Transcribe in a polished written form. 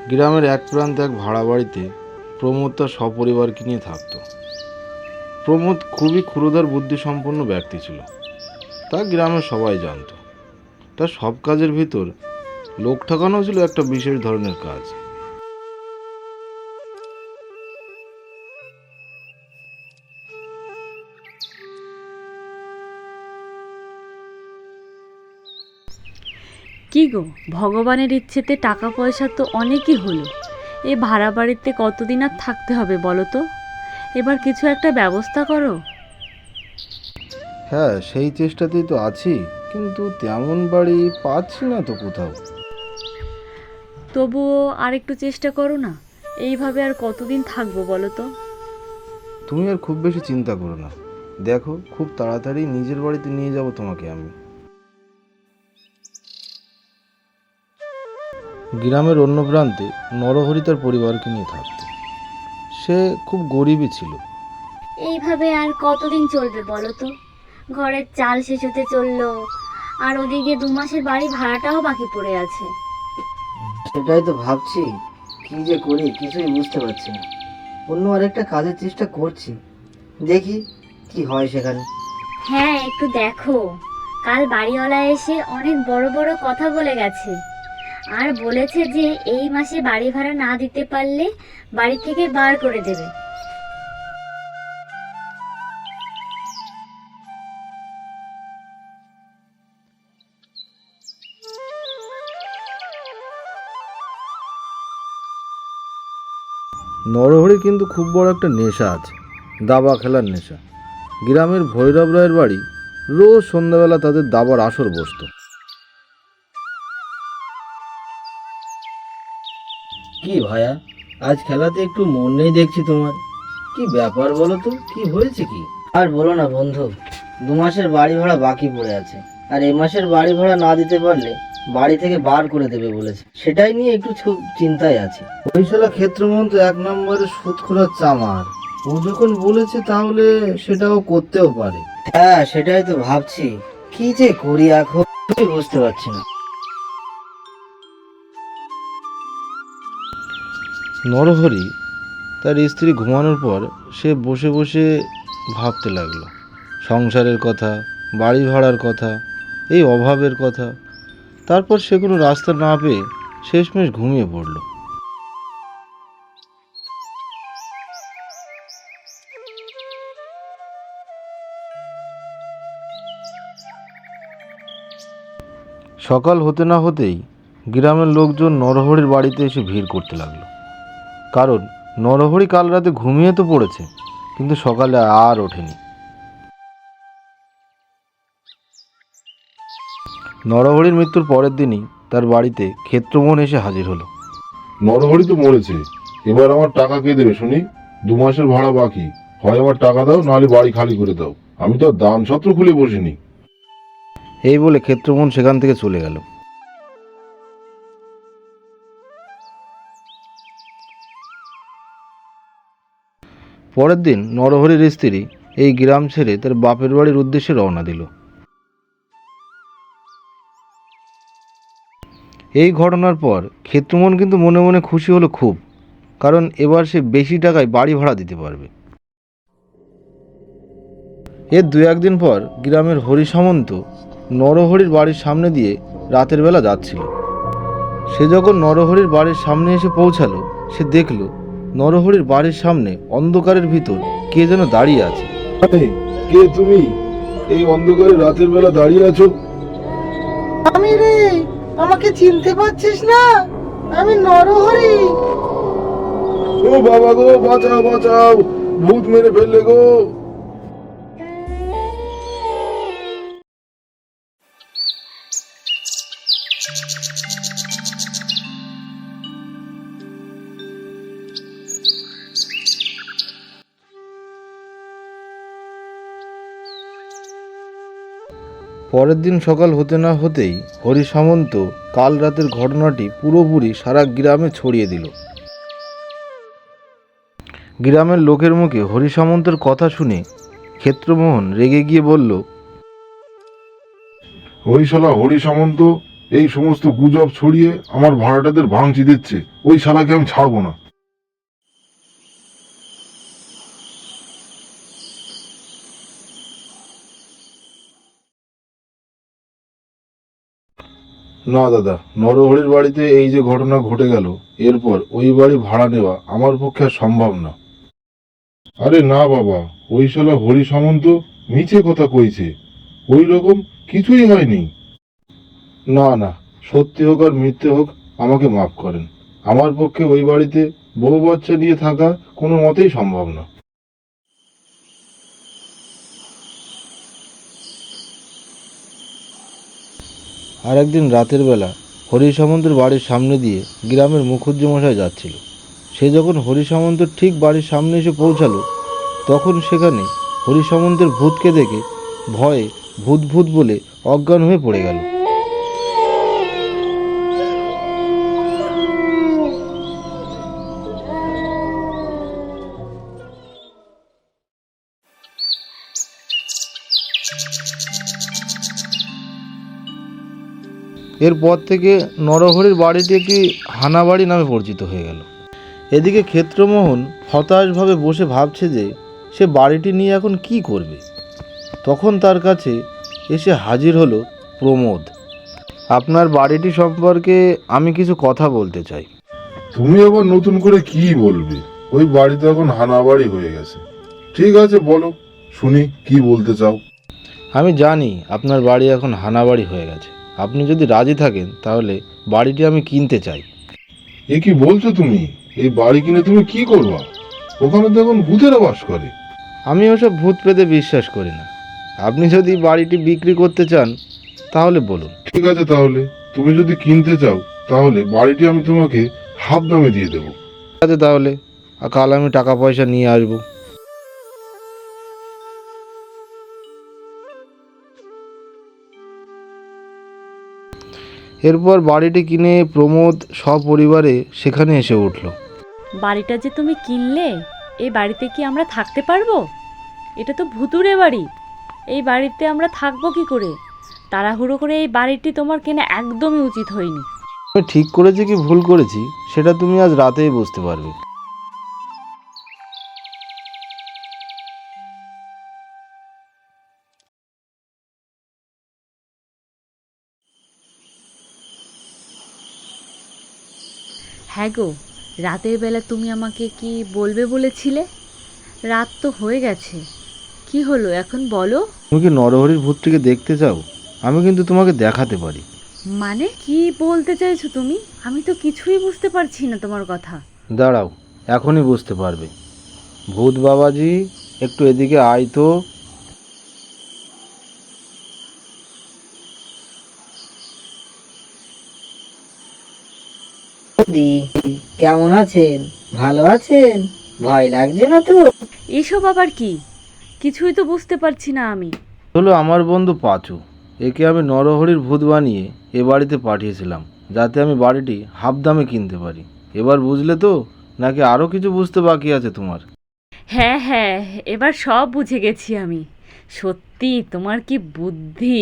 গ্রামের এক প্রান্তে এক ভাড়া বাড়িতে প্রমোদ তার সপরিবারকে নিয়ে থাকত। প্রমোদ খুবই ক্ষুরধার বুদ্ধিসম্পন্ন ব্যক্তি ছিল, তা গ্রামের সবাই জানত। তার সব কাজের ভিতর লোক ঠকানো ছিল একটা বিশেষ ধরনের কাজ। কি গো, ভগবানের ইচ্ছেতে টাকা পয়সা তো অনেকই হলো। এই ভাড়া বাড়িতে কতদিন আর থাকতে হবে বলো তো? এবার কিছু একটা ব্যবস্থা করো। হ্যাঁ, সেই চেষ্টাতেই তো আছি, কিন্তু তেমন বাড়ি পাচ্ছি না তো কোথাও। তবুও আর একটু চেষ্টা করো না। এইভাবে আর কতদিন থাকবো বলো তো? তুমি আর খুব বেশি চিন্তা করো না, দেখো খুব তাড়াতাড়ি নিজের বাড়িতে নিয়ে যাব তোমাকে আমি। গ্রামের অন্য প্রান্তে নরহরি তার পরিবারকে নিয়ে থাকত। সে খুব গরিবই ছিল। এইভাবে আর কতদিন চলবে বলো তো? ঘরের চাল শেষ হতে চললো, আর ওদিকে 2 মাসের বাড়ি ভাড়াটাও বাকি পড়ে আছে। সেটাই তো ভাবছি, কি যে করি কিছুই বুঝতে পারছি না। অন্য আরেকটা কাজের চেষ্টা করছি, দেখি কি হয় সেখানে। হ্যাঁ, একটু দেখো। কাল বাড়িওয়ালা এসে অনেক বড় বড় কথা বলে গেছে, আর বলেছে যে এই মাসে বাড়ি ভাড়া না দিতে পারলে বাড়ি থেকে বার করে দেবে। নরহরির কিন্তু খুব বড় একটা নেশা আছে, দাবা খেলার নেশা। গ্রামের ভৈরব রায়ের বাড়ি রোজ সন্ধ্যাবেলা তাদের দাবার আসর বসত। কি ভায়া, আজ খেলাতে একটু মন নেই দেখছি তোমার। কি ব্যাপার বলো তো, কি হয়েছে কি? আর বলো না বন্ধু, 2 মাসের বাড়ি ভাড়া বাকি পড়ে আছে, আর এ মাসের বাড়ি ভাড়া না দিতে পারলে বাড়ি থেকে বার করে দেবে বলেছে। সেটাই নিয়ে একটু খুব চিন্তায় আছি। ওই শালা ক্ষেত্রমন তো 1 নম্বরে সুদখোরের চামার। ও যখন বলেছে তাহলে সেটাও করতেও পারে। হ্যাঁ, সেটাই তো ভাবছি, কি যে করি এখন কিছুই বুঝতে পারছি না। নরহরি তার স্ত্রী ঘুমানোর পর সে বসে বসে ভাবতে লাগলো সংসারের কথা, বাড়ি ভাড়ার কথা, এই অভাবের কথা। তারপর সে কোনো রাস্তা না পেয়ে শেষমেশ ঘুমিয়ে পড়ল। সকাল হতে না হতেই গ্রামের লোকজন নরহরির বাড়িতে এসে ভিড় করতে লাগলো, কারণ নরহরি কাল রাতে ঘুমিয়ে তো পড়েছে, কিন্তু সকালে আর ওঠেনি। নরহরির মৃত্যুর পরের দিনই তার বাড়িতে ক্ষেত্রমোহন এসে হাজির হলো। নরহরি তো মরেছে, এবার আমার টাকা কে দেবে শুনি? 2 মাসের ভাড়া বাকি, হয় আমার টাকা দাও, নাহলে বাড়ি খালি করে দাও। আমি তো আর দান ছত্র খুলে বসিনি। এই বলে ক্ষেত্রমোহন সেখান থেকে চলে গেল। পরের দিন নরহরির স্ত্রী এই গ্রাম ছেড়ে তার বাপের বাড়ির উদ্দেশ্যে রওনা দিল। এই ঘটনার পর ক্ষেত্রমোহন কিন্তু মনে মনে খুশি হলো খুব, কারণ এবার সে বেশি টাকায় বাড়ি ভাড়া দিতে পারবে। এর 2-1 দিন পর গ্রামের হরি সামন্ত নরহরির বাড়ির সামনে দিয়ে রাতের বেলা যাচ্ছিল। সে যখন নরহরির বাড়ির সামনে এসে পৌঁছালো, সে দেখল নরহরির বাড়ির সামনে অন্ধকারের ভিতর কে যেন দাঁড়িয়ে আছে। কে তুমি? এই অন্ধকারে রাতের বেলা দাঁড়িয়ে আছো? আমি রে, আমাকে চিনতে পারছিস না? আমি নরহরি। ও বাবা গো, বাঁচাও বাঁচাও, ভূত মেরে ফেললে গো। পরের দিন সকাল হতে না হতেই হরি সামন্ত কাল রাতের ঘটনাটি পুরোপুরি সারা গ্রামে ছড়িয়ে দিল। গ্রামের লোকের মুখে হরি সামন্তের কথা শুনে ক্ষেত্রমোহন রেগে গিয়ে বলল, ওই শালা হরি সামন্ত এই সমস্ত গুজব ছড়িয়ে আমার ভাড়াটাদের ভাঙচি দিচ্ছে। ওই শালাকে আমি ছাড়বো না। না দাদা, নরহরির বাড়িতে এই যে ঘটনা ঘটে গেল, এরপর ওই বাড়ি ভাড়া নেওয়া আমার পক্ষে আর সম্ভব না। আরে না বাবা, ওই শালা হরি সামন্ত মিছে কথা কইছে। ওই রকম কিছুই হয়নি। না না, সত্যি হোক আর মিথ্যে হোক, আমাকে মাফ করেন। আমার পক্ষে ওই বাড়িতে বউ বাচ্চা নিয়ে থাকা কোনো মতেই সম্ভব না। আর একদিন রাতের বেলা হরি সামন্তের বাড়ির সামনে দিয়ে গ্রামের মুখুজ্জে মশাই যাচ্ছিল। সে যখন হরি সামন্তের ঠিক বাড়ির সামনে এসে পৌঁছালো, তখন সেখানে হরি সামন্তের ভূতকে দেখে ভয়ে ভূত ভূত বলে অজ্ঞান হয়ে পড়ে গেল। এরপর থেকে নরহরির বাড়িটি একটি হানাবাড়ি নামে পরিচিত হয়ে গেল। এদিকে ক্ষেত্রমোহন হতাশভাবে বসে ভাবছে যে সে বাড়িটি নিয়ে এখন কি করবে। তখন তার কাছে এসে হাজির হলো প্রমোদ। আপনার বাড়িটি সম্পর্কে আমি কিছু কথা বলতে চাই। তুমি আবার নতুন করে কি বলবে? ওই বাড়ি তো এখন হানাবাড়ি হয়ে গেছে। ঠিক আছে, বলো শুনি কি বলতে চাও। আমি জানি আপনার বাড়ি এখন হানাবাড়ি হয়ে গেছে। আপনি যদি রাজি থাকেন তাহলে বাড়িটি আমি কিনতে চাই। এ কি বলছো তুমি? এই বাড়ি কিনে তুমি কি করবা? ওখানে তো এখন ভূতেরা বাস করে। আমি ওসব ভূত পেতে বিশ্বাস করি না। আপনি যদি বাড়িটি বিক্রি করতে চান তাহলে বলুন। ঠিক আছে, তাহলে তুমি যদি কিনতে চাও তাহলে বাড়িটি আমি তোমাকে হাফ দামে দিয়ে দেবো। ঠিক আছে, তাহলে কাল আমি টাকা পয়সা নিয়ে আসবো। এরপর বাড়িটি কিনে প্রমোদ সপরিবারে সেখানে এসে উঠল। বাড়িটা যে তুমি কিনলে, এই বাড়িতে কি আমরা থাকতে পারবো? এটা তো ভুতুড়ে বাড়ি। এই বাড়িতে আমরা থাকবো কি করে? তাড়াহুড়ো করে এই বাড়িটি তোমার কেনা একদমই উচিত হয়নি। আমি ঠিক করেছি কি ভুল করেছি সেটা তুমি আজ রাতেই বুঝতে পারবে। হ্যাঁ গো, রাতের বেলা তুমি আমাকে কি বলবে বলেছিলে? রাত তো হয়ে গেছে, কি হলো এখন বলো। তুমি কি নরহরির ভূতটিকে দেখতে চাও? আমি কিন্তু তোমাকে দেখাতে পারি। মানে কি বলতে চাইছো তুমি? আমি তো কিছুই বুঝতে পারছি না তোমার কথা। দাঁড়াও, এখনই বুঝতে পারবে। ভূত বাবাজি, একটু এদিকে আয় তো। দি, কেমন আছেন? ভালো আছেন? ভয় লাগছে না তো? এসব আবার কি? কিছুই তো বুঝতে পারছি না আমি। হলো আমার বন্ধু পাঁচু। একে আমি নরহরির ভূত বানিয়ে এ বাড়িতে পাঠিয়েছিলাম যাতে আমি বাড়িটি হাফ দামে কিনতে পারি। এবার বুঝলে তো, নাকি আরও কিছু বুঝতে বাকি আছে তোমার? হ্যাঁ হ্যাঁ, এবার সব বুঝে গেছি আমি। সত্যি তোমার কি বুদ্ধি!